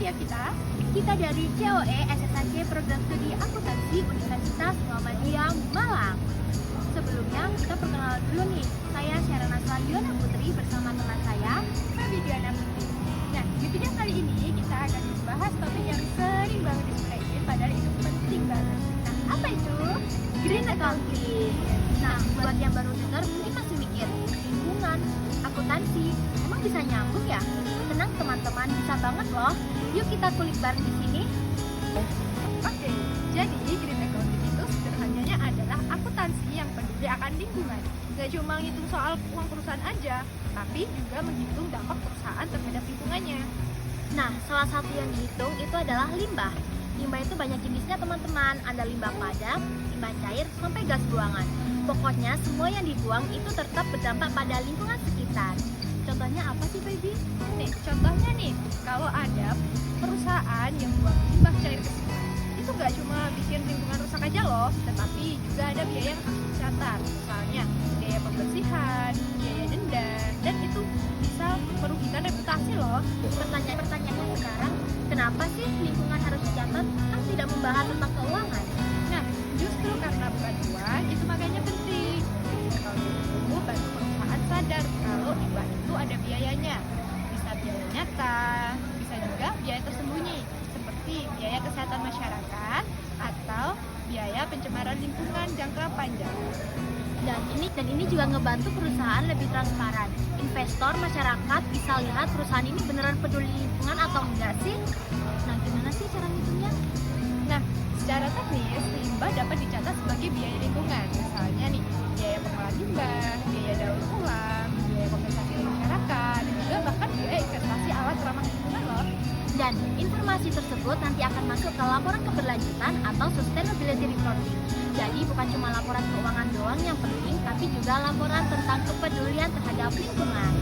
ya kita? Kita dari COE SSAC Program Studi Akuntansi Universitas Muhammadiyah Malang. Sebelumnya kita perkenalan dulu nih. Saya Syarana Saliona Putri bersama teman saya Fabi Diana Putri. Nah, di video kali ini kita akan membahas topik yang sering banget dispelein padahal itu penting banget. Nah, apa itu? Green Accounting. Nah, buat yang baru dengar mungkin masih mikir, lingkungan, akuntansi, emang bisa nyambung ya? Tenang teman-teman, bisa banget loh. Yuk kita kulik bareng di sini. Oke, jadi Green Accounting itu sederhananya adalah akuntansi yang peduli akan lingkungan. Gak cuma ngitung soal uang perusahaan aja, tapi juga menghitung dampak perusahaan terhadap lingkungannya. Nah, salah satu yang dihitung itu adalah limbah. Limbah itu banyak jenisnya teman-teman, ada limbah padat, limbah cair, sampai gas buangan. Pokoknya semua yang dibuang itu tetap berdampak pada lingkungan sekitar. Contohnya apa sih, Baby? Nih, contohnya nih, kalau ada perusahaan yang buang limbah cair ke sungai, itu gak cuma bikin lingkungan rusak aja loh, tetapi juga ada biaya yang harus dicatat. Misalnya, biaya pembersihan, biaya denda, dan itu bisa merugikan reputasi loh. Pertanyaannya sekarang, kenapa sih lingkungan harus dicatat? Kan tidak membahas tentang keuangan. Nah, justru karena bukan uang, itu makanya penting. Kalau itu bantu perusahaan sadar kalau limbah itu ada biayanya. Bisa biaya nyata, bisa juga biaya tersembunyi, seperti biaya kesehatan masyarakat atau biaya pencemaran lingkungan jangka panjang. Dan ini juga ngebantu perusahaan lebih transparan. Investor, masyarakat bisa lihat perusahaan ini beneran peduli lingkungan atau enggak sih? Nah, gimana sih cara ngitungnya? Nah, secara teknis, limbah dapat dicatat sebagai biaya lingkungan. Misalnya nih, biaya pengolahan limbah, biaya daur ulang, biaya kompensasi masyarakat, dan juga bahkan biaya investasi alat ramah lingkungan loh. Dan informasi tersebut nanti akan masuk ke laporan keberlanjutan atau sustainability reporting. Jadi bukan cuma laporan keuangan doang yang penting, tapi juga laporan tentang kepedulian terhadap lingkungan.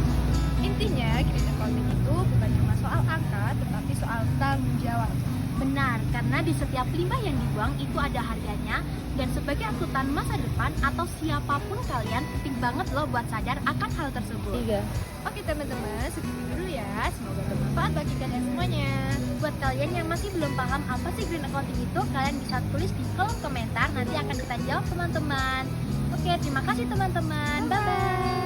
Intinya, Green Accounting itu bukan cuma soal angka, tetapi soal tanggung jawab. Benar, karena di setiap limbah yang dibuang itu ada harganya, dan sebagai akuntan masa depan atau siapapun kalian, penting banget loh buat sadar akan hal tersebut. Oke teman-teman, segitu dulu ya. Semoga bermanfaat bagi kalian semuanya. Buat kalian yang masih belum paham apa sih Green Accounting itu, kalian bisa tulis di kolom komentar, nanti akan kita jawab teman-teman. Oke, terima kasih teman-teman. Bye-bye.